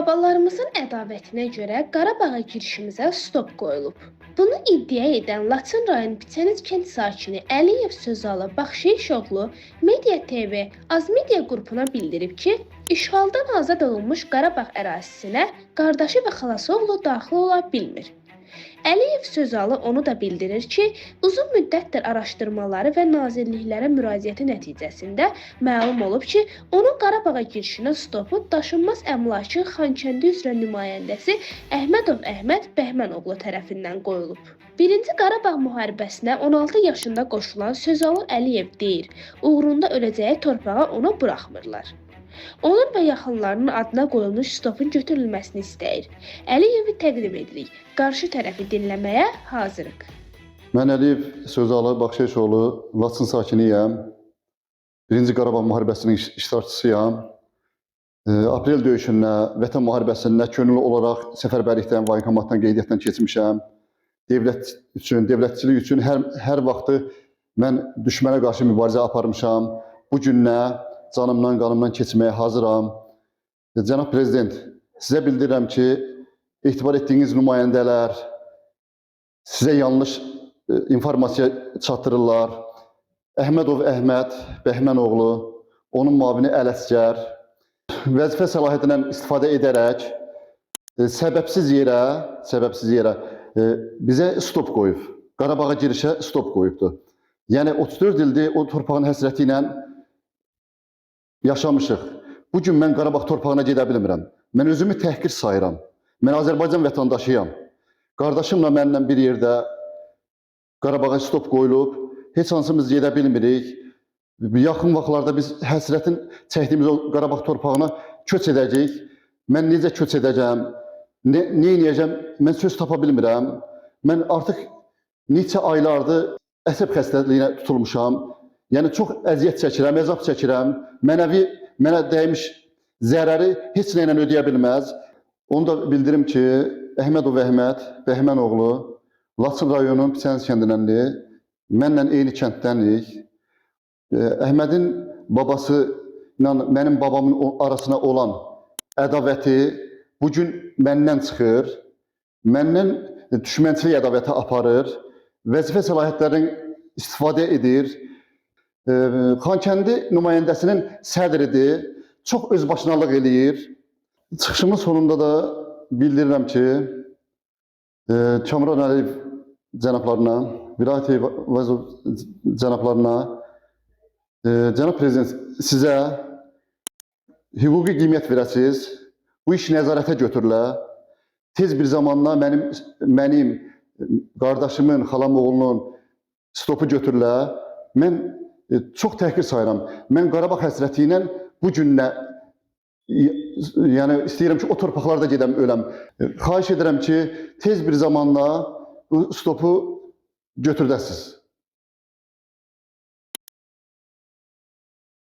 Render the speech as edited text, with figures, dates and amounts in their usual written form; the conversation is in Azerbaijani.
Babalarımızın ədavətinə görə Qarabağa girişimizə stop qoyulub. Bunu iddia edən Laçın rayon Biçəniz kənd sakini Əliyev Sözalı Baxşeyişoğlu Media TV Azmedia qrupuna bildirib ki, işğaldan azad olunmuş Qarabağ ərazisinə qardaşı və xalası oğlu daxil ola bilmir. Əliyev Sözalı onu da bildirir ki, uzun müddətdir araşdırmaları və nazirliklərə müraciəti nəticəsində məlum olub ki, onun Qarabağa girişinə stopu daşınmaz əmlakın Xankəndi üzrə nümayəndəsi Əhmədov Əhməd Bəhmənoğlu tərəfindən qoyulub. Birinci Qarabağ müharibəsinə 16 yaşında qoşulan Sözalı Əliyev deyir, uğrunda öləcəyi torpağa onu buraxmırlar. Onun və yaxınlarının adına qoyulmuş stopun götürülməsini istəyir. Əliyevi təqdim edirik. Qarşı tərəfi dinləməyə hazırıq. Mən Əliyev Sözalı Baxşeyişoğlu, Laçın sakiniyəm. Birinci Qarabağ müharibəsinin iştirakçısıyam. Aprel döyüşünə, Vətən müharibəsinə könüllü olaraq səfərbərlikdən, voyinkomatdan, qeydiyyatdan keçmişəm. Dövlətçilik üçün hər vaxtı mən düşmənə qarşı mübarizə aparmışam. Bu günlə canımdan, qanımdan keçməyə hazıram. Cənab Prezident, sizə bildirirəm ki, etibar etdiyiniz nümayəndələr sizə yanlış informasiya çatdırırlar. Əhmədov Əhməd Bəhmənoğlu, onun müavini Ələsgər vəzifə səlahiyyətindən istifadə edərək səbəbsiz yerə bizə stop qoyub. Qarabağa girişə stop qoyubdur. Yəni 34 ildir o torpağın həsrəti ilə yaşamışıq. Bugün mən Qarabağ torpağına gedə bilmirəm. Mən özümü təhqir sayıram. Mən Azərbaycan vətəndaşıyam. Qardaşımla mənlə bir yerdə Qarabağa stop qoyulub. Heç hansımız gedə bilmirik. Yaxın vaxtlarda biz həsrətin çəkdiyimiz o Qarabağ torpağına köç edəcəyik. Mən necə köç edəcəm? Nə edəcəm? Mən söz tapa bilmirəm. Mən artıq neçə aylardır əsəb xəstəliyinə tutulmuşam. Yəni çox əziyyət çəkirəm, əzab çəkirəm. Mənəvi mənə dəymiş zərəri heç nə ilə ödəyə bilməz. Onu da bildirim ki, Əhmədov Əhməd Bəhmənoğlu Laçın rayonunun Biçəniz kəndinəndir. Mənlə eyni kənddənik. Əhmədin babası ilə mənim babamın arasına olan ədavəti bugün məndən çıxır. Məndən düşmənçilik ədavəti aparır. Vəzifə səlahiyyətlərini istifadə edir. Xankəndi nümayəndəsinin sədridir, çox özbaşınalıq eləyir. Çıxışımın sonunda da bildirirəm ki, Kamran Əliyev cənablarına, Vilayət Eyvazov cənablarına, Cənab Prezident, sizə hüquqi qiymət verəsiniz, bu iş nəzarətə götürülə, tez bir zamanda mənim qardaşımın, xalam oğlunun stopu götürülə. Mən çox təhqir sayıram. Mən Qarabağ həsrəti ilə bu günlə yəni istəyirəm ki, o torpaqlarda gedəm, öləm. Xahiş edirəm ki, tez bir zamanda stopu götürdəsiniz.